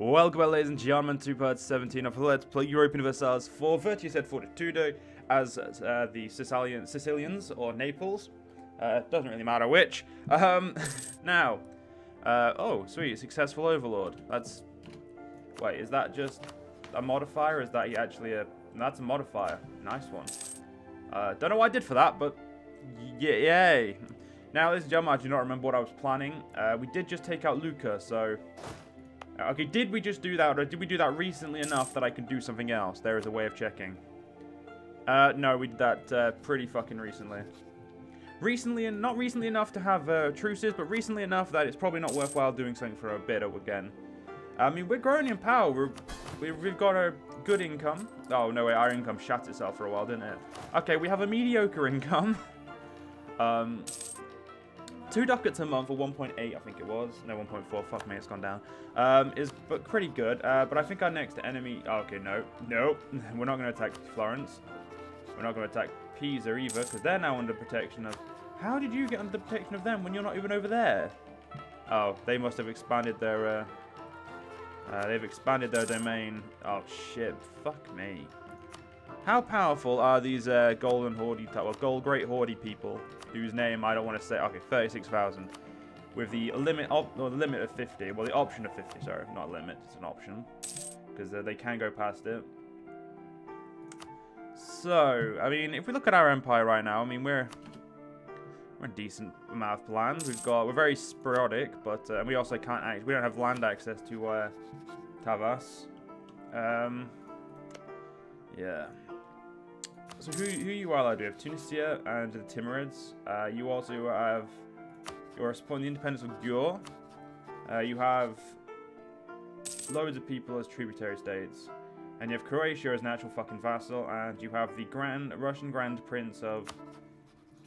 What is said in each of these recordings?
Welcome, ladies and gentlemen, to part 17 of Let's Play Europa Universalis for Veritas at Fortitudo as the Sicilians, or Naples. Doesn't really matter which. Now, oh, sweet, successful overlord. That's, wait, is that just a modifier, or is that actually a, that's a modifier. Nice one. Don't know what I did for that, but yay. Now, ladies and gentlemen, I do not remember what I was planning. We did just take out Luca, so... Okay, did we just do that, or did we do that recently enough that I can do something else? There is a way of checking. No, we did that pretty fucking recently. Recently, and not recently enough to have truces, but recently enough that it's probably not worthwhile doing something for a bit again. I mean, we're growing in power. We've got a good income. Oh, no, wait, our income shat itself for a while, didn't it? Okay, we have a mediocre income. 2 ducats a month, or 1.8, I think it was. No, 1.4. Fuck me, it's gone down. Is but pretty good. But I think our next enemy. Oh, okay, no, we're not going to attack Florence. We're not going to attack Pisa either, because they're now under protection of. How did you get under protection of them when you're not even over there? Oh, they must have expanded their. They've expanded their domain. Oh shit! Fuck me. How powerful are these golden horde, well, gold great horde people? Whose name I don't want to say. Okay, 36,000, with the limit of, or the limit of 50. Well, the option of 50. Sorry, not a limit. It's an option because they can go past it. So, I mean, if we look at our empire right now, I mean, we're a decent amount of land. We're very sporadic, but we also can't act. We don't have land access to Tavas. Yeah. So who you are? We have Tunisia and the Timurids. You also have, you're supporting the independence of Gyur. You have loads of people as tributary states. And you have Croatia as natural fucking vassal, and you have the Russian Grand Prince of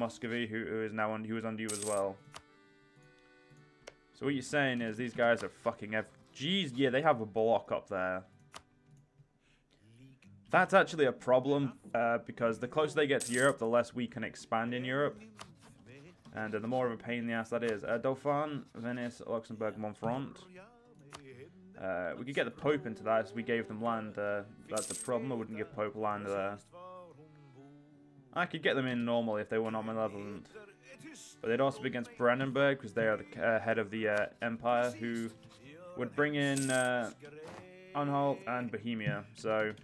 Muscovy, who is now who is under you as well. So what you're saying is these guys are fucking jeez, yeah, they have a block up there. That's actually a problem, because the closer they get to Europe, the less we can expand in Europe. And the more of a pain in the ass that is. Dauphin, Venice, Luxembourg, Montferrand. We could get the Pope into that if we gave them land. That's the problem, I wouldn't give Pope land there. I could get them in normally if they were not malevolent. But they'd also be against Brandenburg, because they are the head of the empire, who would bring in Anhalt and Bohemia. So...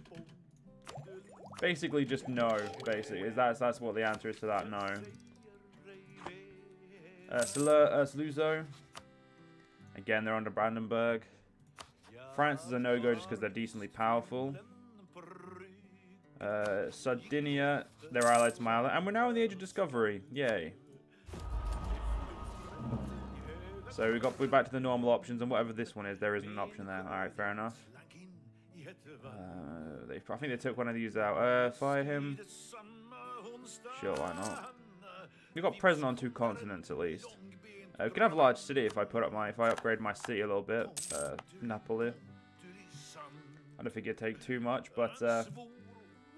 basically, just no. Basically, that's what the answer is to that. No. Saluzzo. Again, they're under Brandenburg. France is a no-go just because they're decently powerful. Sardinia, they're allied to my ally, and we're now in the Age of Discovery. Yay. So we're back to the normal options, and whatever this one is, there isn't an option there. All right, fair enough. I think they took one of these out. Fire him. Sure, why not? We've got present on 2 continents at least. We can have a large city if I upgrade my city a little bit. Napoli. I don't think it'd take too much, but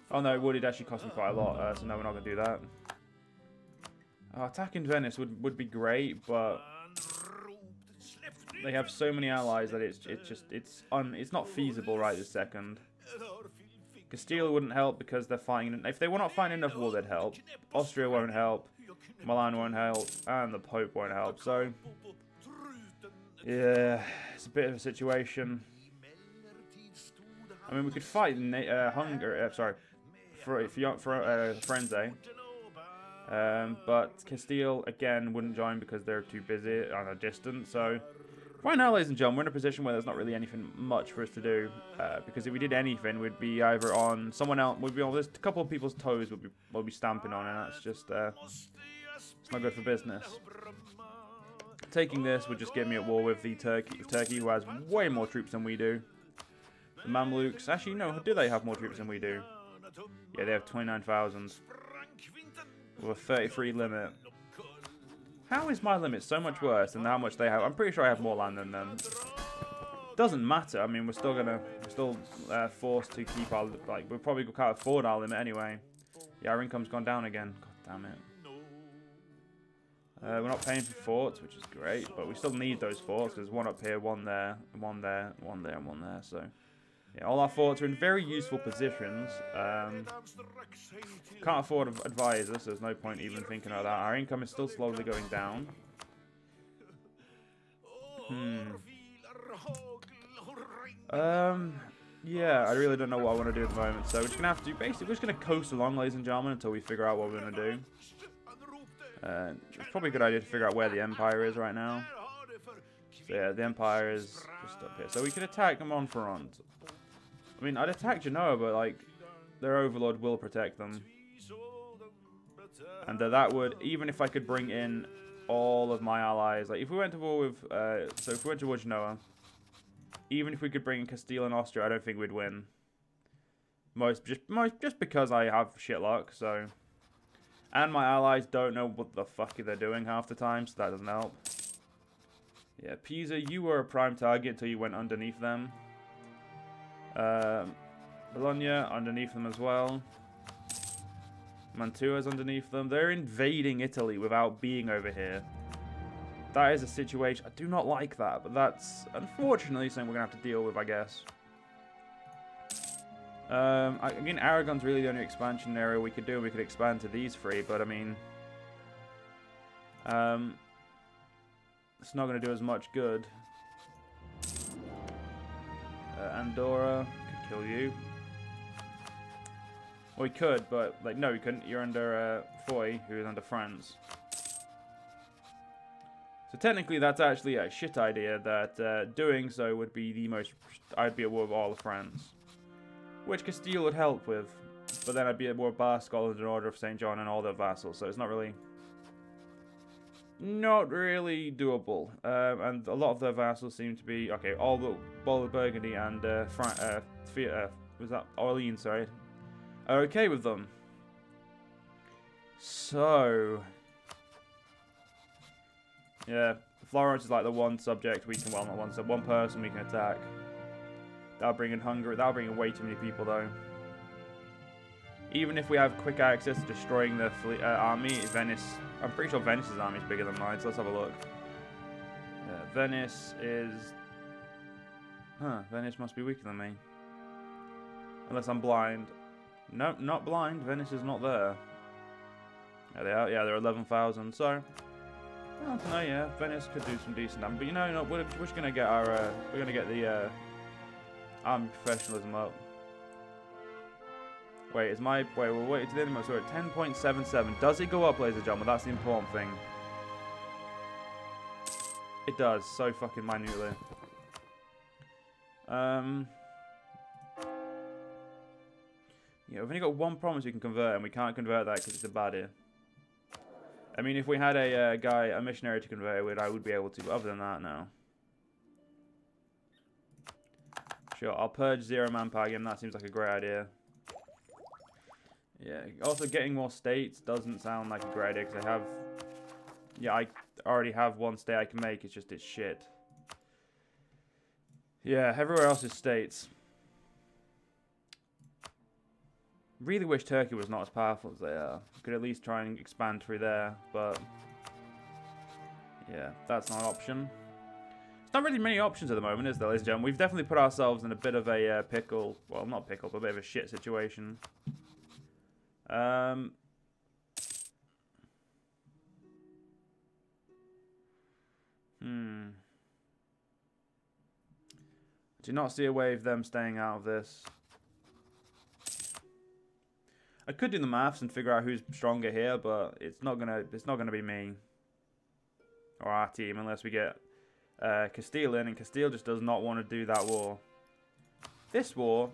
oh no, it would. It'd actually cost me quite a lot. So no, we're not gonna do that. Attacking Venice would be great, but they have so many allies that it's not feasible right this second. Castile wouldn't help because they're fighting. If they were not fighting enough war, they'd help. Austria won't help. Milan won't help, and the Pope won't help. So, yeah, it's a bit of a situation. I mean, we could fight Hungary. Sorry, for Firenze. But Castile again wouldn't join because they're too busy and are distant. So. Right now, ladies and gentlemen, we're in a position where there's not really anything much for us to do, because if we did anything, we'd be either on someone else, we'd be on this, a couple of people's toes we'll be stamping on, and that's just it's not good for business. Taking this would just get me at war with the Turkey, who has way more troops than we do. The Mamluks, actually no, do they have more troops than we do? Yeah, they have 29,000 with a 33 limit. How is my limit so much worse than how much they have? I'm pretty sure I have more land than them. Doesn't matter. I mean, we're still forced to keep our, like, we probably can't afford our limit anyway. Yeah, our income's gone down again. God damn it. We're not paying for forts, which is great, but we still need those forts. There's one up here, one there, and one there, one there, and one there. So, yeah, all our forts are in very useful positions. Can't afford an advisor, so there's no point even thinking of that. Our income is still slowly going down. Yeah, I really don't know what I want to do at the moment. So we're just gonna have to basically we're just gonna coast along, ladies and gentlemen, until we figure out what we're gonna do. It's probably a good idea to figure out where the Empire is right now. So yeah, the Empire is just up here. So we could attack them on front. I mean, I'd attack Genoa, but like their overlord will protect them. And that would, even if I could bring in all of my allies, like if we went to war with, so if we went to war with Genoa, even if we could bring in Castile and Austria, I don't think we'd win. Just because I have shit luck, so. And my allies don't know what the fuck they're doing half the time, so that doesn't help. Yeah, Pisa, you were a prime target until you went underneath them. Bologna, underneath them as well. Mantua's underneath them. They're invading Italy without being over here. That is a situation. I do not like that, but that's unfortunately something we're going to have to deal with, I guess. I mean, Aragon's really the only expansion area we could do. We could expand to these three, but I mean... it's not going to do as much good. Andorra could kill you. Well, we could, but, like, no, we couldn't. You're under Foy, who is under France. So technically, that's actually a shit idea that doing so would be the most... I'd be at war with all of France. Which Castile would help with. But then I'd be at war with Bar, Scotland, and Order of St. John, and all their vassals. So it's not really... Not really doable. And a lot of their vassals seem to be... Okay, all the Burgundy and was that Orleans, sorry. Are okay with them. So... Yeah, Florence is like the one subject we can... Well, not one person we can attack. That'll bring in Hungary. That'll bring in way too many people, though. Even if we have quick access to destroying the army, Venice... I'm pretty sure Venice's army is bigger than mine, so let's have a look. Venice is... Huh, Venice must be weaker than me. Unless I'm blind. Nope, not blind. Venice is not there. Yeah, they are. Yeah, they're 11,000, so... Well, no, yeah, Venice could do some decent damage. But you know, we're just going to get our... we're going to get the army professionalism up. Wait, is my... Wait, we'll wait to the end. So we're at 10.77. Does it go up, ladies and gentlemen? That's the important thing. It does, so fucking minutely. Yeah, we've only got one province we can convert, and we can't convert that because it's a baddie. I mean, if we had a missionary to convert it with, I would be able to. But other than that, no. Sure, I'll purge Zero Manpower again. That seems like a great idea. Yeah, also getting more states doesn't sound like a great idea because I have... Yeah, I already have one state I can make. It's just it's shit. Yeah, everywhere else is states. Really wish Turkey was not as powerful as they are. Could at least try and expand through there, but... Yeah, that's not an option. There's not really many options at the moment, is there, ladies and gentlemen? We've definitely put ourselves in a bit of a pickle. Well, not pickle, but a bit of a shit situation. Do not see a way of them staying out of this. I could do the maths and figure out who's stronger here, but it's not gonna be me or our team unless we get Castile in, and Castile just does not want to do that war. This war,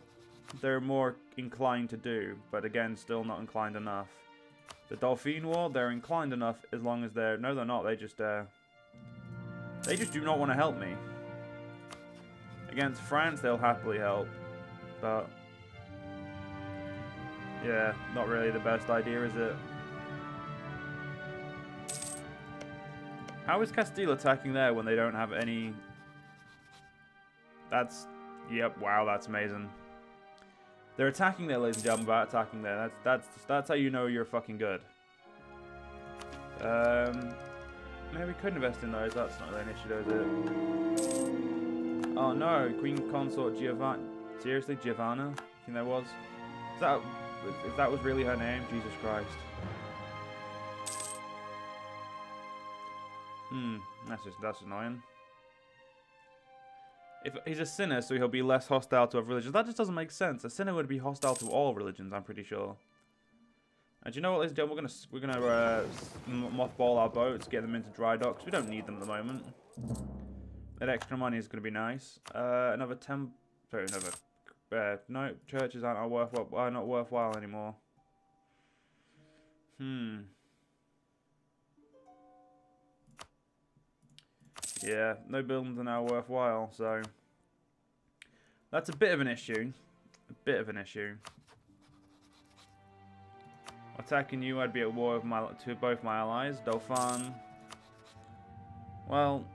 they're more inclined to do, but again, still not inclined enough. The Dauphine War, they're inclined enough as long as they're... No, they're not. They just do not want to help me. Against France, they'll happily help, but... Yeah, not really the best idea, is it? How is Castile attacking there when they don't have any... That's... Yep, wow, that's amazing. They're attacking there, ladies and gentlemen, without attacking there. That's how you know you're fucking good. Maybe we could invest in those. That's not really an issue, though, is it? Oh no, Queen Consort Giovanna. Seriously, Giovanna? I think that was. If that was really her name, Jesus Christ. That's annoying. If he's a sinner, so he'll be less hostile to other religions. That just doesn't make sense. A sinner would be hostile to all religions, I'm pretty sure. And do you know what, ladies and gentlemen? We're gonna mothball our boats, get them into dry docks. We don't need them at the moment. That extra money is gonna be nice. Another 10. Sorry, another. No, churches aren't not worthwhile anymore. Yeah, no buildings are now worthwhile, so that's a bit of an issue. A bit of an issue. Attacking you, I'd be at war with both my allies. Dauphin. Well,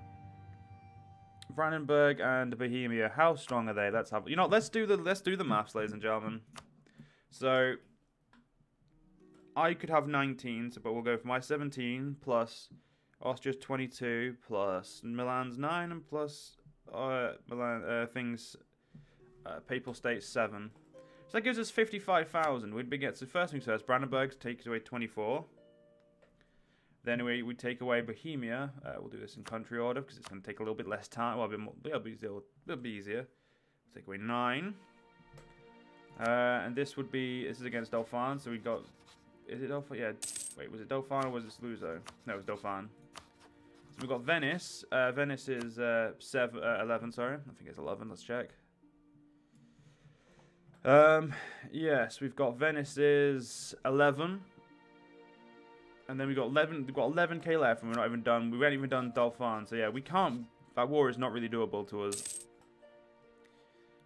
Brandenburg and Bohemia. How strong are they? Let's have. You know, let's do the maths, ladies and gentlemen. So I could have 19, but we'll go for my 17 plus Austria's 22 plus Milan's 9 and plus Papal States 7. So that gives us 55,000. We'd be so first things first, Brandenburg takes away 24. Then we take away Bohemia. We'll do this in country order because it's going to take a little bit less time. Well, it'll be easier. Take away 9. And this is against Dauphin. So we got. Is it Dauphin? Yeah. Wait, was it Dauphin or was it Sluzo? No, it was Dauphin. So we've got Venice. Venice is 11. Sorry, I think it's 11. Let's check. Yes, we've got Venice is 11. And then we've got 11. We've got 11k left, and we're not even done. We haven't even done Dauphin, so yeah, we can't. That war is not really doable to us.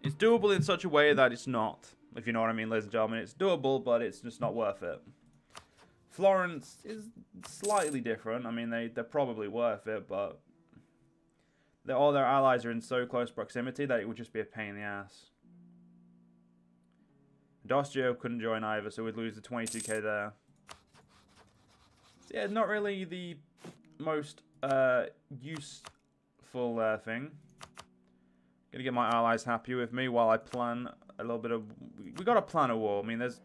It's doable in such a way that it's not, if you know what I mean, ladies and gentlemen. It's doable, but it's just not worth it. Florence is slightly different. I mean, they're probably worth it, but all their allies are in so close proximity that it would just be a pain in the ass. Austria couldn't join either, so we'd lose the 22k there. So yeah, not really the most useful thing. Gonna get my allies happy with me while I plan a little bit of. We gotta plan a war. I mean, there's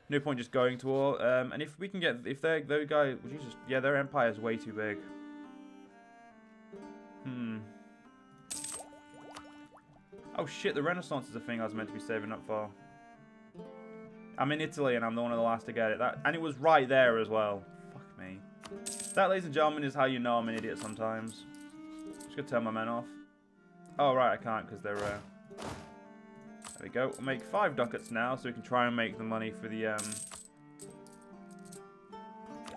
no point just going to war. And if we can get, those guys, Jesus, yeah, their empire is way too big. Oh shit, the Renaissance is a thing I was meant to be saving up for. I'm in Italy and I'm one of the last to get it. And it was right there as well. Fuck me. That, ladies and gentlemen, is how you know I'm an idiot sometimes. Just gonna turn my men off. Oh right, I can't because they're there we go. We'll make 5 ducats now so we can try and make the money for the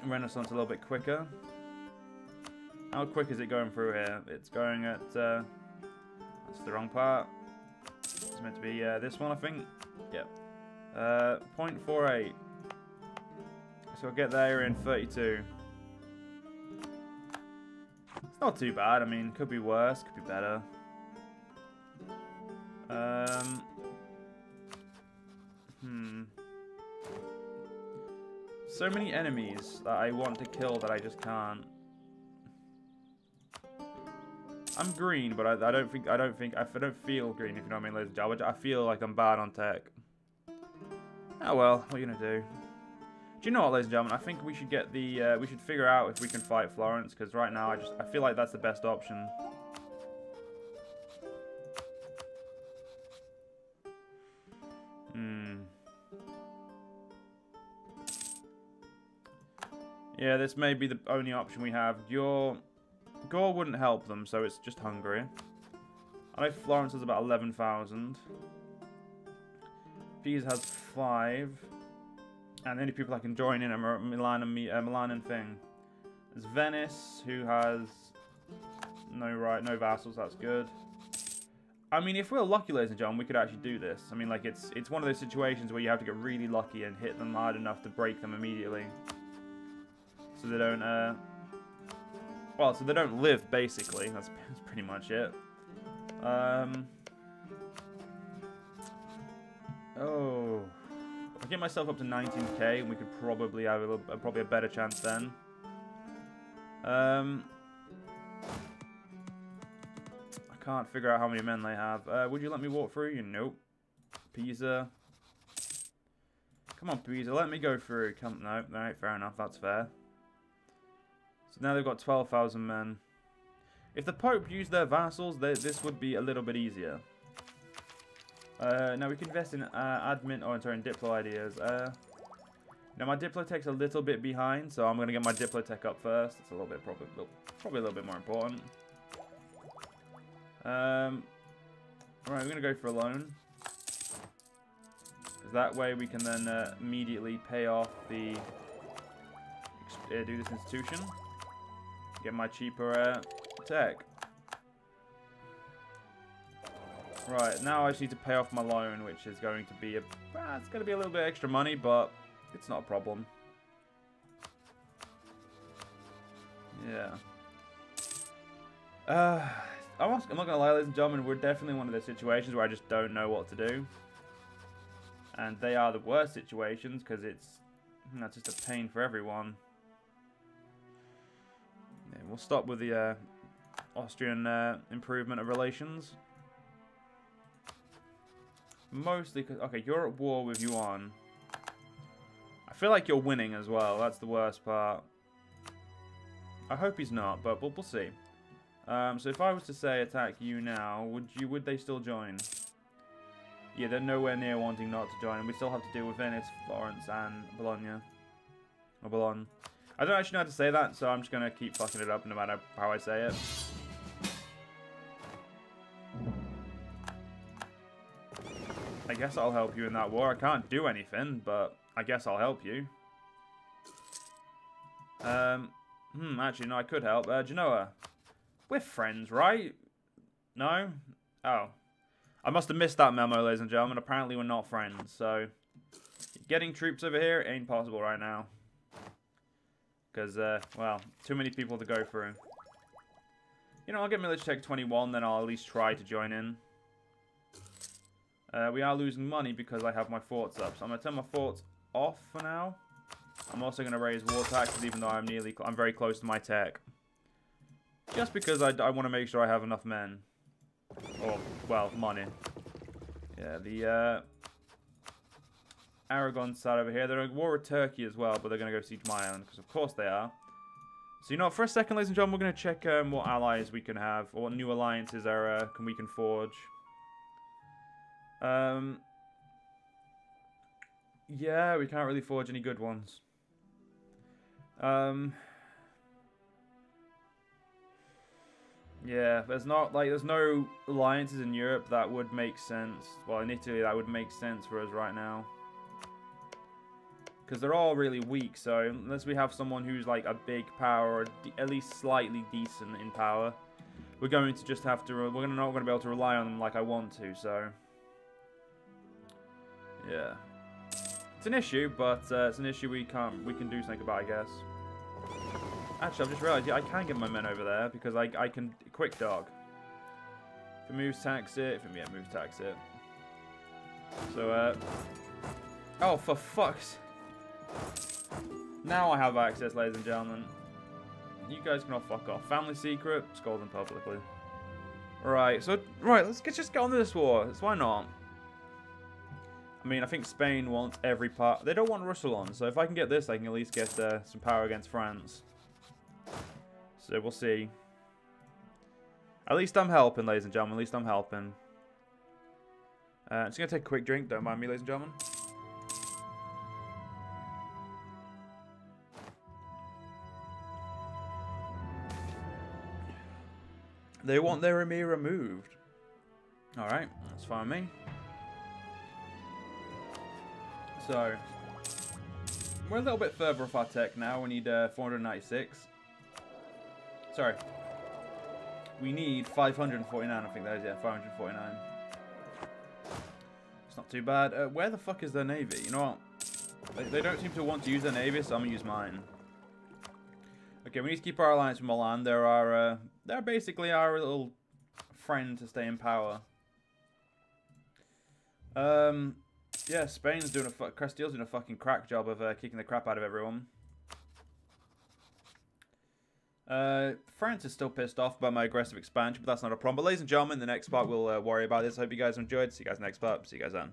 Renaissance a little bit quicker. How quick is it going through here? It's going at that's the wrong part. It's meant to be this one, I think. Yep. 0.48. So I'll get there in 32. It's not too bad. I mean, could be worse, could be better. So many enemies that I want to kill that I just can't. I'm green, but I don't feel green, if you know what I mean, ladies and gentlemen. I feel like I'm bad on tech. Oh well, what are you gonna do? Do you know what, ladies and gentlemen? I think we should get the we should figure out if we can fight Florence, because right now I feel like that's the best option. Yeah, this may be the only option we have. Gore wouldn't help them, so it's just Hungary. I know Florence has about 11,000. Pisa has 5. And the only people I can join in are Milan and thing. There's Venice, who has no vassals. That's good. I mean, if we're lucky, ladies and gentlemen, we could actually do this. I mean, like it's one of those situations where you have to get really lucky and hit them hard enough to break them immediately, so they don't so they don't live, basically. That's pretty much it. Oh, if I get myself up to 19k, we could probably have probably a better chance then. I can't figure out how many men they have. Would you let me walk through? You nope. Pisa. Come on, Pisa, let me go through. Come, no, alright, fair enough, that's fair. So now they've got 12,000 men. If the Pope used their vassals, this would be a little bit easier. Now we can invest in admin, oh, sorry, in Diplo ideas. Now my Diplotech's a little bit behind, so I'm going to get my Diplotech up first. It's a little bit, probably a little bit more important. Right, we're going to go for a loan. That way we can then immediately pay off the do this institution. Get my cheaper tech. Right, now I just need to pay off my loan, which is going to be it's going to be a little bit extra money, but it's not a problem. Yeah. I'm not going to lie, ladies and gentlemen, we're definitely in one of those situations where I just don't know what to do. And they are the worst situations because that's just a pain for everyone. Yeah, we'll stop with the Austrian improvement of relations. Mostly because, okay, you're at war with Yuan. I feel like you're winning as well. That's the worst part. I hope he's not, but we'll see. So if I was to say attack you now, would they still join? Yeah, they're nowhere near wanting not to join, and we still have to deal with Venice, Florence, and Bologna. Or Bologna. I don't actually know how to say that, so I'm just going to keep fucking it up no matter how I say it. I guess I'll help you in that war. I can't do anything, but I guess I'll help you. Actually, no, I could help. Genoa. We're friends, right? No? Oh. I must have missed that memo, ladies and gentlemen. Apparently we're not friends, so getting troops over here ain't possible right now. Because, well, too many people to go through. You know, I'll get military tech 21, then I'll at least try to join in. We are losing money because I have my forts up, so I'm going to turn my forts off for now. I'm also going to raise war taxes, even though I'm very close to my tech. Just because I want to make sure I have enough men. Or, well, money. Yeah, the Aragon side over here. They're at war with Turkey as well, but they're going to go siege my island, because of course they are. So, you know, for a second, ladies and gentlemen, we're going to check what allies we can have, or what new alliances we can forge. Yeah, we can't really forge any good ones. Yeah, there's no alliances in Europe that would make sense. Well, in Italy, that would make sense for us right now. Because they're all really weak, so unless we have someone who's like a big power, or at least slightly decent in power, we're going to just have to, we're not going to be able to rely on them like I want to, so. Yeah. It's an issue, but it's an issue we can do something about, I guess. Actually, I've just realised, yeah, I can get my men over there, because I can quick dog. If it moves, tax it. If it moves, tax it. So, oh, for fuck's... Now I have access, ladies and gentlemen. You guys can all fuck off. Family secret, scold them publicly. Right, so, let's just get on to this war. Why not? I mean, I think Spain wants every part. They don't want Roussillon, so if I can get this, I can at least get some power against France. So we'll see. At least I'm helping, ladies and gentlemen. At least I'm helping. I'm just going to take a quick drink. Don't mind me, ladies and gentlemen. They want their emir removed. Alright, that's fine with me. So, we're a little bit further off our tech now. We need 496. Sorry. We need 549, I think that is, yeah, 549. It's not too bad. Where the fuck is their navy? You know what? They don't seem to want to use their navy, so I'm going to use mine. Okay, we need to keep our alliance with Milan. They're basically our little friend to stay in power. Yeah, Spain's doing Castile's doing a fucking crack job of kicking the crap out of everyone. France is still pissed off by my aggressive expansion, but that's not a problem. But ladies and gentlemen, the next part we'll worry about this. I hope you guys enjoyed. See you guys next part. See you guys then.